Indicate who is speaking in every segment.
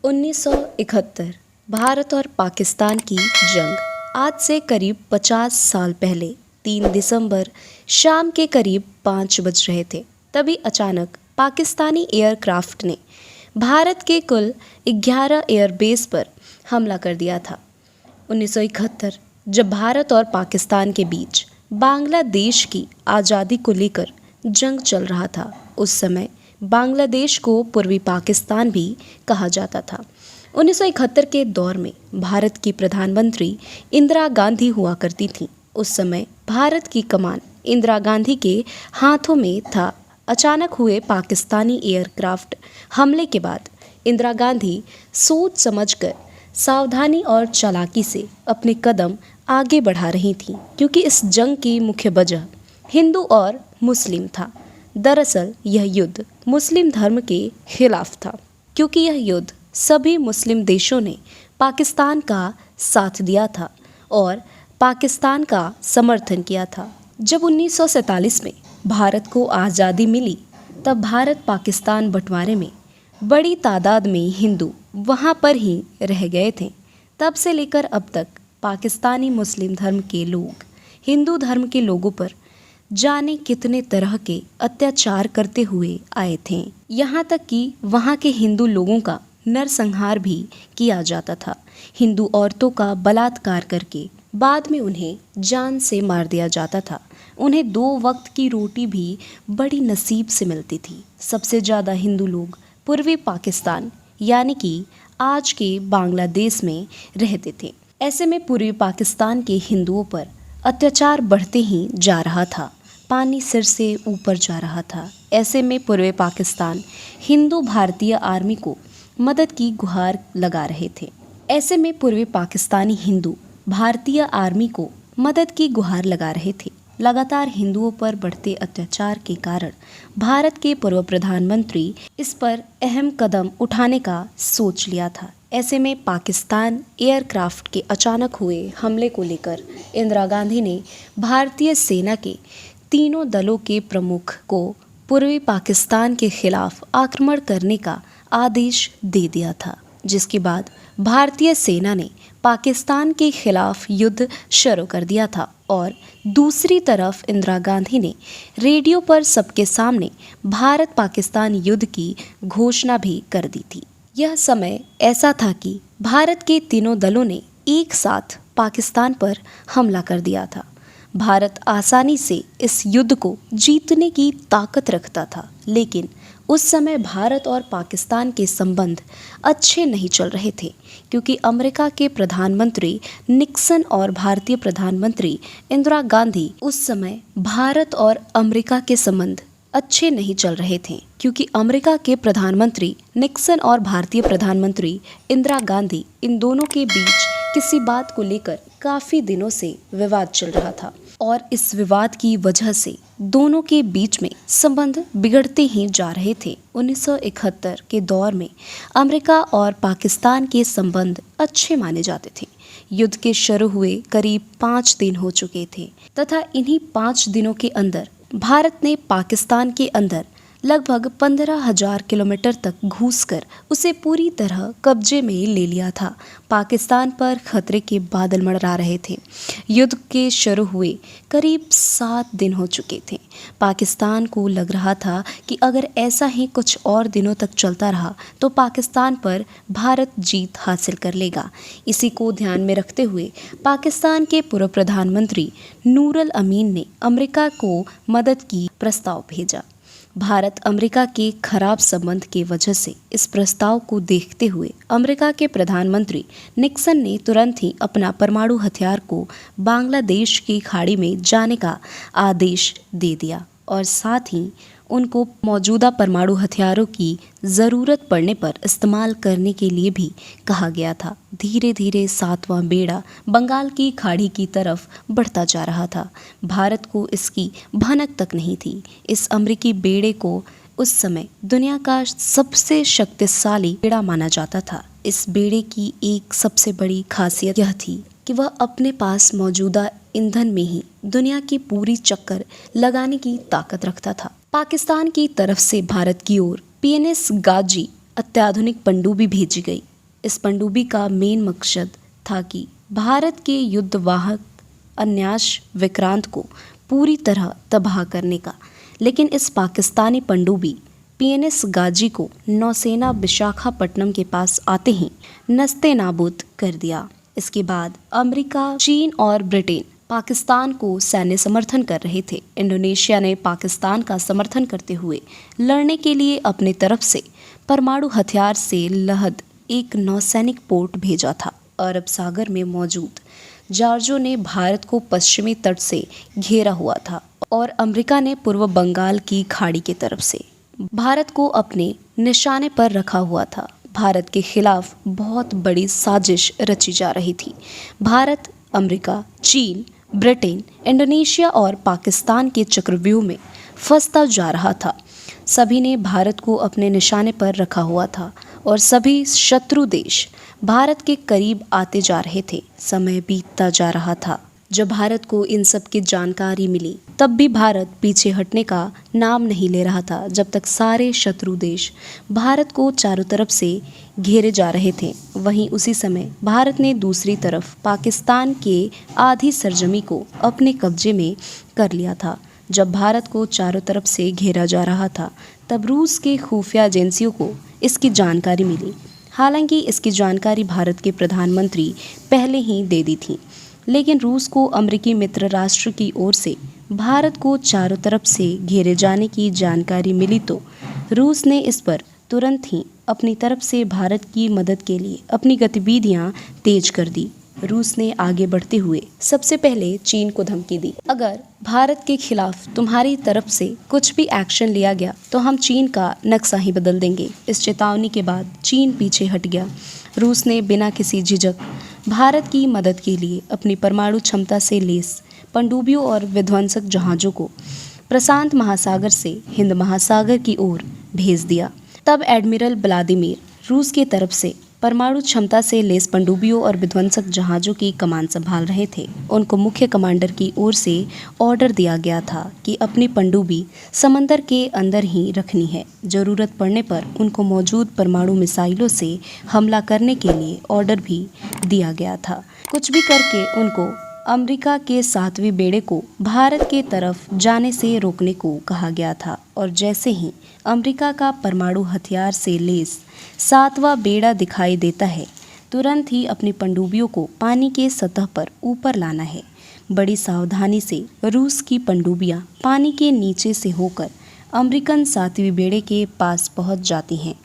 Speaker 1: 1971 भारत और पाकिस्तान की जंग। आज से करीब 50 साल पहले 3 दिसंबर शाम के करीब 5 बज रहे थे। तभी अचानक पाकिस्तानी एयरक्राफ्ट ने भारत के कुल 11 एयरबेस पर हमला कर दिया था। 1971 जब भारत और पाकिस्तान के बीच बांग्लादेश की आज़ादी को लेकर जंग चल रहा था, उस समय बांग्लादेश को पूर्वी पाकिस्तान भी कहा जाता था। 1971 के दौर में भारत की प्रधानमंत्री इंदिरा गांधी हुआ करती थीं। उस समय भारत की कमान इंदिरा गांधी के हाथों में था। अचानक हुए पाकिस्तानी एयरक्राफ्ट हमले के बाद इंदिरा गांधी सोच समझकर सावधानी और चालाकी से अपने कदम आगे बढ़ा रही थीं, क्योंकि इस जंग की मुख्य वजह हिंदू और मुस्लिम था। दरअसल यह युद्ध मुस्लिम धर्म के खिलाफ था, क्योंकि यह युद्ध सभी मुस्लिम देशों ने पाकिस्तान का साथ दिया था और पाकिस्तान का समर्थन किया था। जब 1947 में भारत को आज़ादी मिली, तब भारत पाकिस्तान बंटवारे में बड़ी तादाद में हिंदू वहाँ पर ही रह गए थे। तब से लेकर अब तक पाकिस्तानी मुस्लिम धर्म के लोग हिंदू धर्म के लोगों पर जाने कितने तरह के अत्याचार करते हुए आए थे। यहाँ तक कि वहाँ के हिंदू लोगों का नरसंहार भी किया जाता था। हिंदू औरतों का बलात्कार करके बाद में उन्हें जान से मार दिया जाता था। उन्हें 2 वक्त की रोटी भी बड़ी नसीब से मिलती थी। सबसे ज़्यादा हिंदू लोग पूर्वी पाकिस्तान यानी कि आज के बांग्लादेश में रहते थे। ऐसे में पूर्वी पाकिस्तान के हिंदुओं पर अत्याचार बढ़ते ही जा रहा था। पानी सिर से ऊपर जा रहा था। ऐसे में पूर्वी पाकिस्तान हिंदू भारतीय आर्मी को मदद की गुहार लगा रहे थे। ऐसे में पूर्वी पाकिस्तानी हिंदू भारतीय आर्मी को मदद की गुहार लगा रहे थे। लगातार हिंदुओं पर बढ़ते अत्याचार के कारण भारत के पूर्व प्रधानमंत्री इस पर अहम कदम उठाने का सोच लिया था। ऐसे में पाकिस्तान एयरक्राफ्ट के अचानक हुए हमले को लेकर इंदिरा गांधी ने भारतीय सेना के तीनों दलों के प्रमुख को पूर्वी पाकिस्तान के खिलाफ आक्रमण करने का आदेश दे दिया था, जिसके बाद भारतीय सेना ने पाकिस्तान के खिलाफ युद्ध शुरू कर दिया था। और दूसरी तरफ इंदिरा गांधी ने रेडियो पर सबके सामने भारत पाकिस्तान युद्ध की घोषणा भी कर दी थी। यह समय ऐसा था कि भारत के तीनों दलों ने एक साथ पाकिस्तान पर हमला कर दिया था। भारत आसानी से इस युद्ध को जीतने की ताकत रखता था, लेकिन उस समय भारत और पाकिस्तान के संबंध अच्छे नहीं चल रहे थे, क्योंकि अमेरिका के प्रधानमंत्री निक्सन और भारतीय प्रधानमंत्री इंदिरा गांधी उस समय भारत और अमेरिका के संबंध अच्छे नहीं चल रहे थे, क्योंकि अमेरिका के प्रधानमंत्री निक्सन और भारतीय प्रधानमंत्री इंदिरा गांधी इन दोनों के बीच किसी बात को लेकर काफ़ी दिनों से विवाद चल रहा था और इस विवाद की वजह से दोनों के बीच में संबंध बिगड़ते ही जा रहे थे। 1971 के दौर में अमेरिका और पाकिस्तान के संबंध अच्छे माने जाते थे। युद्ध के शुरू हुए करीब 5 दिन हो चुके थे तथा इन्हीं 5 दिनों के अंदर भारत ने पाकिस्तान के अंदर लगभग 15,000 किलोमीटर तक घुसकर उसे पूरी तरह कब्जे में ले लिया था। पाकिस्तान पर खतरे के बादल मंडरा रहे थे। युद्ध के शुरू हुए करीब 7 दिन हो चुके थे। पाकिस्तान को लग रहा था कि अगर ऐसा ही कुछ और दिनों तक चलता रहा तो पाकिस्तान पर भारत जीत हासिल कर लेगा। इसी को ध्यान में रखते हुए पाकिस्तान के पूर्व प्रधानमंत्री नूरुल अमीन ने अमेरिका को मदद की प्रस्ताव भेजा। भारत अमेरिका के खराब संबंध की वजह से इस प्रस्ताव को देखते हुए अमेरिका के प्रधानमंत्री निक्सन ने तुरंत ही अपना परमाणु हथियार को बांग्लादेश की खाड़ी में जाने का आदेश दे दिया और साथ ही उनको मौजूदा परमाणु हथियारों की ज़रूरत पड़ने पर इस्तेमाल करने के लिए भी कहा गया था। धीरे धीरे 7वां बेड़ा बंगाल की खाड़ी की तरफ बढ़ता जा रहा था। भारत को इसकी भनक तक नहीं थी। इस अमेरिकी बेड़े को उस समय दुनिया का सबसे शक्तिशाली बेड़ा माना जाता था। इस बेड़े की एक सबसे बड़ी खासियत यह थी कि वह अपने पास मौजूदा ईंधन में ही दुनिया की पूरी चक्कर लगाने की ताकत रखता था। पाकिस्तान की तरफ से भारत की ओर PNS गाजी अत्याधुनिक पनडुब्बी भेजी गई। इस पनडुब्बी का मेन मकसद था कि भारत के युद्धवाहक अन्याश विक्रांत को पूरी तरह तबाह करने का। लेकिन इस पाकिस्तानी पनडुब्बी पीएनएस गाजी को नौसेना विशाखापट्टनम के पास आते ही नस्ते नाबूद कर दिया। इसके बाद अमेरिका, चीन और ब्रिटेन पाकिस्तान को सैन्य समर्थन कर रहे थे। इंडोनेशिया ने पाकिस्तान का समर्थन करते हुए लड़ने के लिए अपने तरफ से परमाणु हथियार से लहद एक नौसैनिक पोर्ट भेजा था। अरब सागर में मौजूद जॉर्जो ने भारत को पश्चिमी तट से घेरा हुआ था और अमेरिका ने पूर्व बंगाल की खाड़ी की तरफ से भारत को अपने निशाने पर रखा हुआ था। भारत के खिलाफ बहुत बड़ी साजिश रची जा रही थी। भारत, अमेरिका, चीन, ब्रिटेन, इंडोनेशिया और पाकिस्तान के चक्रव्यूह में फंसता जा रहा था। सभी ने भारत को अपने निशाने पर रखा हुआ था और सभी शत्रु देश भारत के करीब आते जा रहे थे। समय बीतता जा रहा था। जब भारत को इन सब की जानकारी मिली तब भी भारत पीछे हटने का नाम नहीं ले रहा था, जब तक सारे शत्रु देश भारत को चारों तरफ से घेरे जा रहे थे। वहीं उसी समय भारत ने दूसरी तरफ पाकिस्तान के आधी सरजमी को अपने कब्जे में कर लिया था। जब भारत को चारों तरफ से घेरा जा रहा था तब रूस के खुफिया एजेंसियों को इसकी जानकारी मिली। हालांकि इसकी जानकारी भारत के प्रधानमंत्री पहले ही दे दी थी, लेकिन रूस को अमेरिकी मित्र राष्ट्र की ओर से भारत को चारों तरफ से घेरे जाने की जानकारी मिली तो रूस ने इस पर तुरंत ही अपनी तरफ से भारत की मदद के लिए अपनी गतिविधियां तेज कर दी। रूस ने आगे बढ़ते हुए सबसे पहले चीन को धमकी दी, अगर भारत के खिलाफ तुम्हारी तरफ से कुछ भी एक्शन लिया गया तो हम चीन का नक्शा ही बदल देंगे। इस चेतावनी के बाद चीन पीछे हट गया। रूस ने बिना किसी झिझक भारत की मदद के लिए अपनी परमाणु क्षमता से लैस पनडुब्बियों और विध्वंसक जहाज़ों को प्रशांत महासागर से हिंद महासागर की ओर भेज दिया। तब एडमिरल व्लादिमीर रूस की तरफ से परमाणु क्षमता से लैस पनडुब्बियों और विध्वंसक जहाज़ों की कमान संभाल रहे थे। उनको मुख्य कमांडर की ओर से ऑर्डर दिया गया था कि अपनी पनडुब्बी समंदर के अंदर ही रखनी है। ज़रूरत पड़ने पर उनको मौजूद परमाणु मिसाइलों से हमला करने के लिए ऑर्डर भी दिया गया था। कुछ भी करके उनको अमेरिका के 7वें बेड़े को भारत के तरफ जाने से रोकने को कहा गया था और जैसे ही अमेरिका का परमाणु हथियार से लैस 7वां बेड़ा दिखाई देता है, तुरंत ही अपनी पनडुब्बियों को पानी के सतह पर ऊपर लाना है। बड़ी सावधानी से रूस की पनडुब्बियां पानी के नीचे से होकर अमेरिकन 7वें बेड़े के पास पहुंच जाती हैं।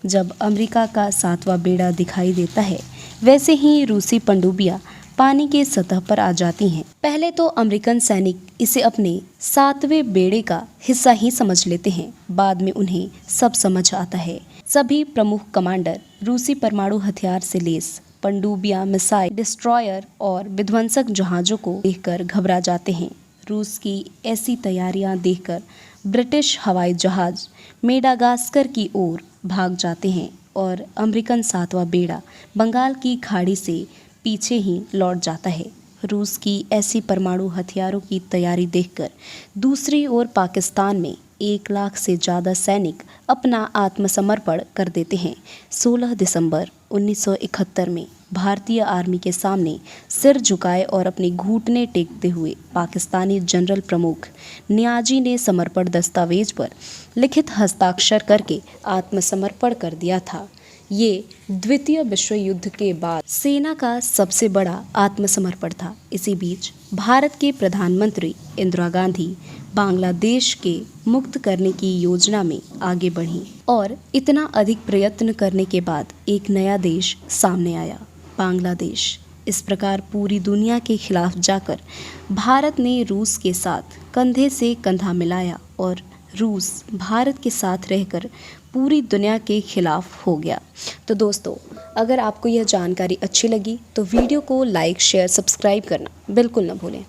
Speaker 1: जब अमेरिका का 7वां बेड़ा दिखाई देता है, वैसे ही रूसी पनडुब्बियां पानी के सतह पर आ जाती हैं। पहले तो अमेरिकन सैनिक इसे अपने 7वें बेड़े का हिस्सा ही समझ लेते हैं, बाद में उन्हें सब समझ आता है। सभी प्रमुख कमांडर रूसी परमाणु हथियार से लैस पनडुब्बियां, मिसाइल, डिस्ट्रॉयर और विध्वंसक जहाज़ों को देखकर घबरा जाते हैं। रूस की ऐसी तैयारियां देखकर ब्रिटिश हवाई जहाज़ मेडागास्कर की ओर भाग जाते हैं और अमेरिकन 7वां बेड़ा बंगाल की खाड़ी से पीछे ही लौट जाता है। रूस की ऐसी परमाणु हथियारों की तैयारी देखकर दूसरी ओर पाकिस्तान में 1 लाख से ज़्यादा सैनिक अपना आत्मसमर्पण कर देते हैं। 16 दिसंबर 1971 में भारतीय आर्मी के सामने सिर झुकाए और अपने घुटने टेकते हुए पाकिस्तानी जनरल प्रमुख नियाजी ने समर्पण दस्तावेज पर लिखित हस्ताक्षर करके आत्मसमर्पण कर दिया था। ये द्वितीय विश्व युद्ध के बाद सेना का सबसे बड़ा आत्मसमर्पण था। इसी बीच भारत के प्रधानमंत्री इंदिरा गांधी बांग्लादेश के मुक्त करने की योजना में आगे बढ़ी और इतना अधिक प्रयत्न करने के बाद एक नया देश सामने आया, बांग्लादेश। इस प्रकार पूरी दुनिया के खिलाफ जाकर भारत ने रूस के साथ कंधे से कंधा मिलाया और रूस भारत के साथ रहकर पूरी दुनिया के खिलाफ हो गया। तो दोस्तों, अगर आपको यह जानकारी अच्छी लगी तो वीडियो को लाइक, शेयर, सब्सक्राइब करना बिल्कुल न भूलें।